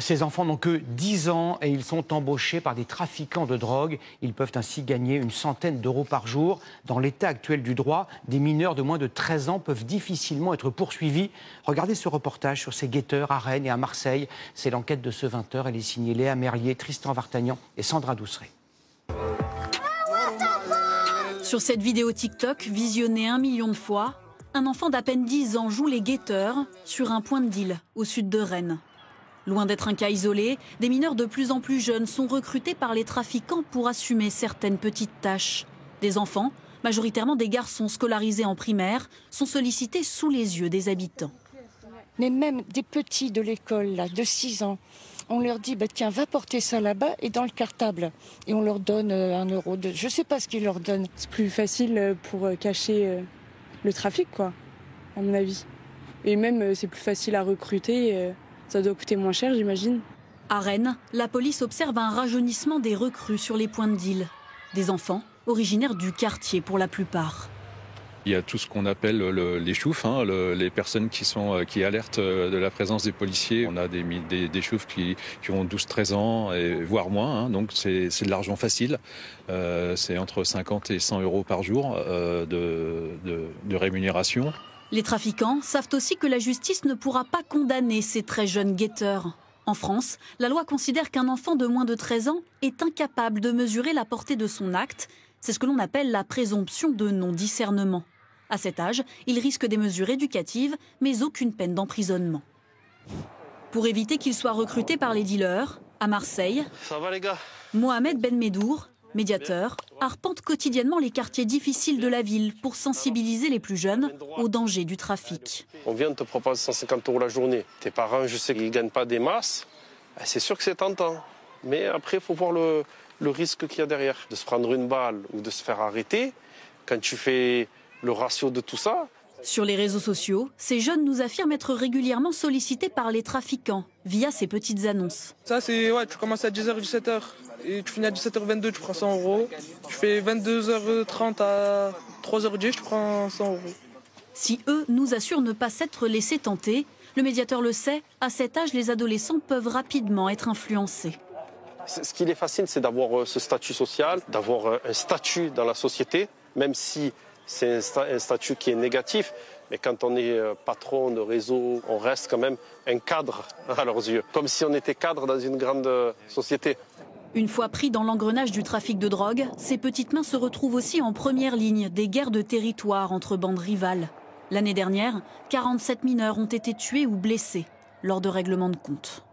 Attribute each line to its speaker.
Speaker 1: Ces enfants n'ont que 10 ans et ils sont embauchés par des trafiquants de drogue. Ils peuvent ainsi gagner une centaine d'euros par jour. Dans l'état actuel du droit, des mineurs de moins de 13 ans peuvent difficilement être poursuivis. Regardez ce reportage sur ces guetteurs à Rennes et à Marseille. C'est l'enquête de ce 20h. Elle est signée Léa Merlier, Tristan Vartagnan et Sandra Douceret.
Speaker 2: Sur cette vidéo TikTok, visionnée 1 million de fois, un enfant d'à peine 10 ans joue les guetteurs sur un point de deal au sud de Rennes. Loin d'être un cas isolé, des mineurs de plus en plus jeunes sont recrutés par les trafiquants pour assumer certaines petites tâches. Des enfants, majoritairement des garçons scolarisés en primaire, sont sollicités sous les yeux des habitants.
Speaker 3: Mais même des petits de l'école, là, de 6 ans, on leur dit tiens, va porter ça là-bas et dans le cartable. Et on leur donne 1 euro. Je ne sais pas ce qu'ils leur donnent.
Speaker 4: C'est plus facile pour cacher le trafic, quoi, à mon avis. Et même, c'est plus facile à recruter. Ça doit coûter moins cher, j'imagine.
Speaker 2: À Rennes, la police observe un rajeunissement des recrues sur les points de deal. Des enfants originaires du quartier pour la plupart.
Speaker 5: Il y a tout ce qu'on appelle les choufs, les personnes qui alertent de la présence des policiers. On a des choufs qui ont 12-13 ans, voire moins, donc c'est de l'argent facile. C'est entre 50 et 100 euros par jour de rémunération.
Speaker 2: Les trafiquants savent aussi que la justice ne pourra pas condamner ces très jeunes guetteurs. En France, la loi considère qu'un enfant de moins de 13 ans est incapable de mesurer la portée de son acte. C'est ce que l'on appelle la présomption de non-discernement. À cet âge, il risque des mesures éducatives, mais aucune peine d'emprisonnement. Pour éviter qu'il soit recruté par les dealers, à Marseille,
Speaker 6: ça va les gars.
Speaker 2: Mohamed Ben Medour, médiateur, arpente quotidiennement les quartiers difficiles de la ville pour sensibiliser les plus jeunes aux dangers du trafic.
Speaker 6: On vient de te proposer 150 euros la journée. Tes parents, je sais qu'ils ne gagnent pas des masses. C'est sûr que c'est tentant. Mais après, il faut voir le risque qu'il y a derrière. De se prendre une balle ou de se faire arrêter, quand tu fais le ratio de tout ça.
Speaker 2: Sur les réseaux sociaux, ces jeunes nous affirment être régulièrement sollicités par les trafiquants via ces petites annonces.
Speaker 7: Ça, c'est tu commences à 10h, 17h et tu finis à 17h22, tu prends 100 euros. Tu fais 22h30 à 3h10, tu prends 100 euros.
Speaker 2: Si eux nous assurent ne pas s'être laissés tenter, le médiateur le sait, à cet âge, les adolescents peuvent rapidement être influencés.
Speaker 6: Ce qui les fascine, c'est d'avoir ce statut social, d'avoir un statut dans la société, même si c'est un statut qui est négatif. Mais quand on est patron de réseau, on reste quand même un cadre à leurs yeux, comme si on était cadre dans une grande société.
Speaker 2: Une fois pris dans l'engrenage du trafic de drogue, ces petites mains se retrouvent aussi en première ligne des guerres de territoire entre bandes rivales. L'année dernière, 47 mineurs ont été tués ou blessés lors de règlements de compte.